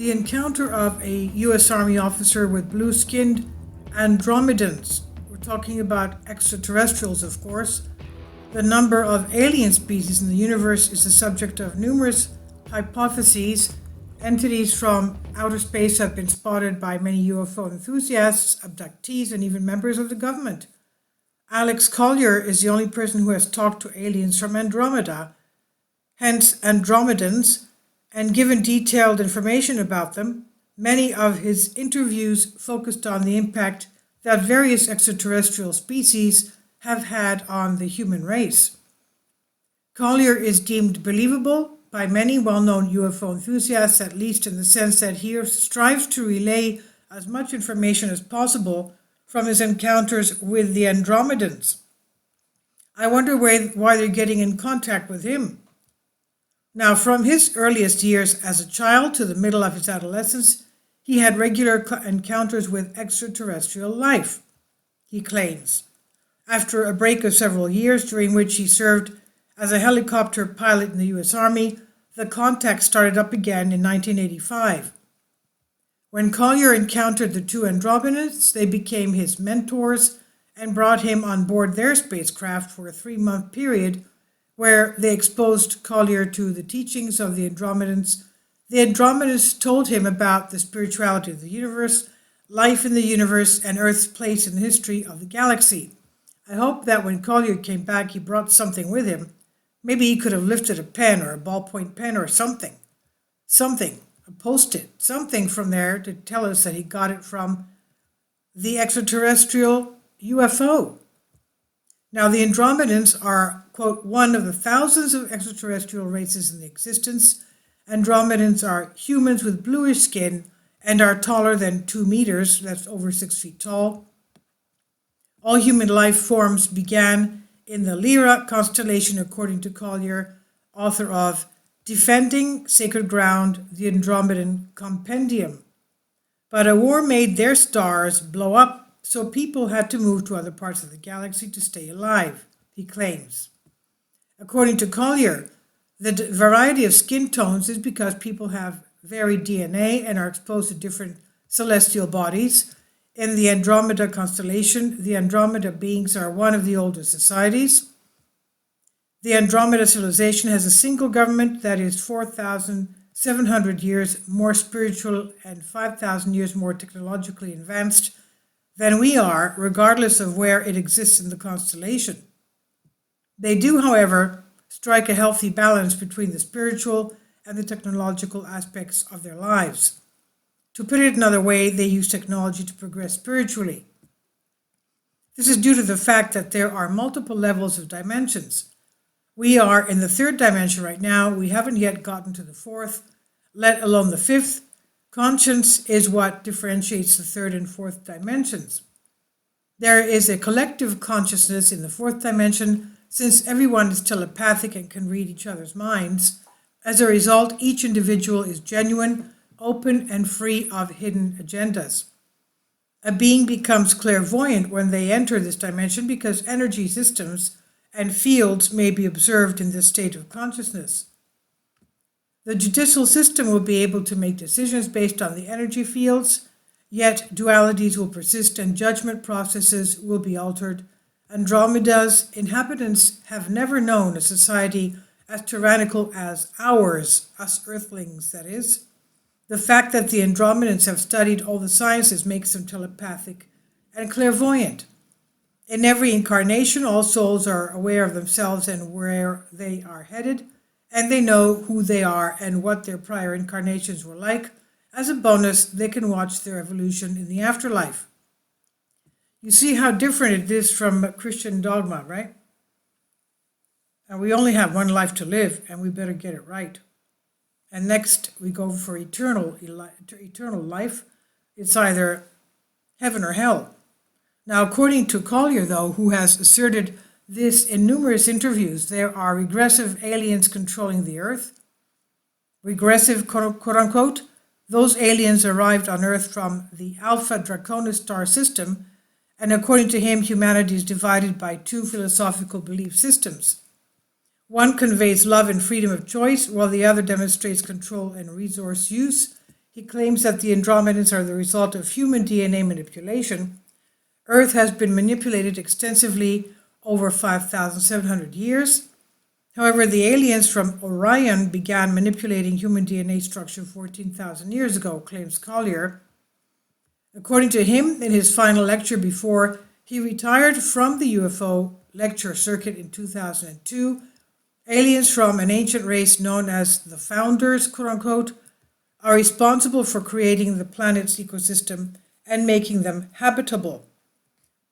the encounter of a U.S. Army officer with blue-skinned Andromedans. We're talking about extraterrestrials, of course. The number of alien species in the universe is the subject of numerous hypotheses. Entities from outer space have been spotted by many UFO enthusiasts, abductees, and even members of the government. Alex Collier is the only person who has talked to aliens from Andromeda, hence Andromedans, and given detailed information about them. Many of his interviews focused on the impact that various extraterrestrial species have had on the human race. Collier is deemed believable by many well-known UFO enthusiasts, at least in the sense that he strives to relay as much information as possible from his encounters with the Andromedans. I wonder why they're getting in contact with him. Now, from his earliest years as a child to the middle of his adolescence, he had regular encounters with extraterrestrial life, he claims. After a break of several years, during which he served as a helicopter pilot in the U.S. Army, the contact started up again in 1985. When Collier encountered the two Andromedans, they became his mentors and brought him on board their spacecraft for a 3-month period where they exposed Collier to the teachings of the Andromedans. The Andromedans told him about the spirituality of the universe, life in the universe, and Earth's place in the history of the galaxy. I hope that when Collier came back, he brought something with him. Maybe he could have lifted a pen or a ballpoint pen or something, a Post-it, something from there to tell us that he got it from the extraterrestrial UFO. Now, the Andromedans are, quote, one of the thousands of extraterrestrial races in existence. Andromedans are humans with bluish skin and are taller than 2 meters, that's over 6 feet tall. All human life forms began in the Lyra constellation, according to Collier, author of Defending Sacred Ground, the Andromedan Compendium. But a war made their stars blow up, so people had to move to other parts of the galaxy to stay alive, he claims. According to Collier, the variety of skin tones is because people have varied DNA and are exposed to different celestial bodies. In the Andromeda constellation, the Andromeda beings are one of the oldest societies. The Andromeda civilization has a single government that is 4,700 years more spiritual and 5,000 years more technologically advanced than we are, regardless of where it exists in the constellation. They do, however, strike a healthy balance between the spiritual and the technological aspects of their lives. To put it another way, they use technology to progress spiritually. This is due to the fact that there are multiple levels of dimensions. We are in the 3rd dimension right now. We haven't yet gotten to the 4th, let alone the 5th. Conscience is what differentiates the 3rd and 4th dimensions. There is a collective consciousness in the 4th dimension, since everyone is telepathic and can read each other's minds. As a result, each individual is genuine, open, and free of hidden agendas. A being becomes clairvoyant when they enter this dimension because energy systems and fields may be observed in this state of consciousness. The judicial system will be able to make decisions based on the energy fields, yet dualities will persist and judgment processes will be altered. Andromeda's inhabitants have never known a society as tyrannical as ours, us earthlings, that is. The fact that the Andromedans have studied all the sciences makes them telepathic and clairvoyant. In every incarnation, all souls are aware of themselves and where they are headed, and they know who they are and what their prior incarnations were like. As a bonus, they can watch their evolution in the afterlife. You see how different it is from Christian dogma, right? And we only have one life to live, and we better get it right. And next, we go for eternal life. It's either heaven or hell. Now, according to Collier, though, who has asserted this in numerous interviews, there are regressive aliens controlling the Earth. Regressive, quote-unquote, those aliens arrived on Earth from the Alpha Draconis star system, and according to him, humanity is divided by 2 philosophical belief systems. One conveys love and freedom of choice, while the other demonstrates control and resource use. He claims that the Andromedans are the result of human DNA manipulation. Earth has been manipulated extensively over 5,700 years. However, the aliens from Orion began manipulating human DNA structure 14,000 years ago, claims Collier. According to him, in his final lecture before he retired from the UFO lecture circuit in 2002, aliens from an ancient race known as the Founders, quote-unquote, are responsible for creating the planet's ecosystem and making them habitable.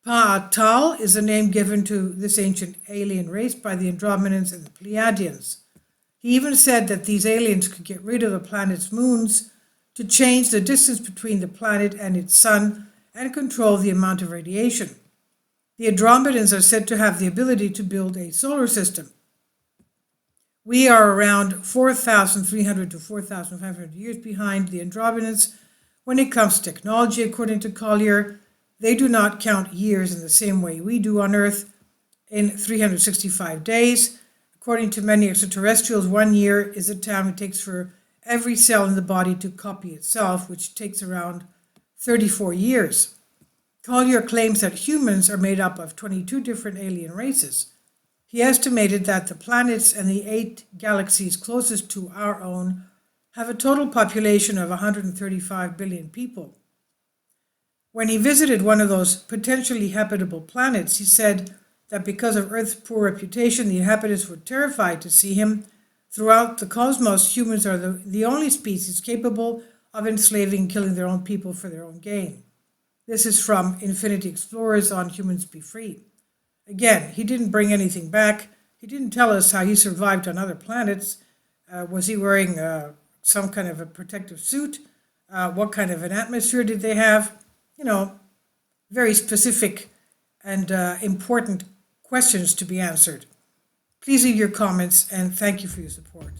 Pa'atal is the name given to this ancient alien race by the Andromedans and the Pleiadians. He even said that these aliens could get rid of the planet's moons to change the distance between the planet and its sun and control the amount of radiation. The Andromedans are said to have the ability to build a solar system. We are around 4,300 to 4,500 years behind the Andromedans when it comes to technology, according to Collier. They do not count years in the same way we do on Earth, in 365 days. According to many extraterrestrials, 1 year is the time it takes for every cell in the body to copy itself, which takes around 34 years. Collier claims that humans are made up of 22 different alien races. He estimated that the planets and the 8 galaxies closest to our own have a total population of 135 billion people. When he visited one of those potentially habitable planets, he said that because of Earth's poor reputation, the inhabitants were terrified to see him. Throughout the cosmos, humans are the only species capable of enslaving and killing their own people for their own gain. This is from Infinity Explorers on Humans Be Free. Again, he didn't bring anything back. He didn't tell us how he survived on other planets. Was he wearing some kind of a protective suit? What kind of an atmosphere did they have? Very specific and important questions to be answered. Please leave your comments, and thank you for your support.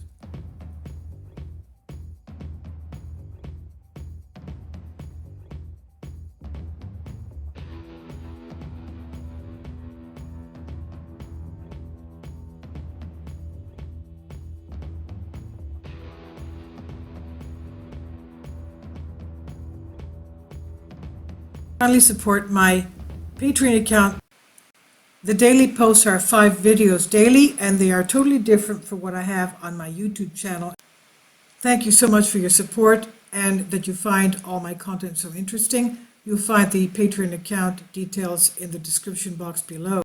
Kindly support my Patreon account. The daily posts are 5 videos daily, and they are totally different from what I have on my YouTube channel. Thank you so much for your support and that you find all my content so interesting. You'll find the Patreon account details in the description box below.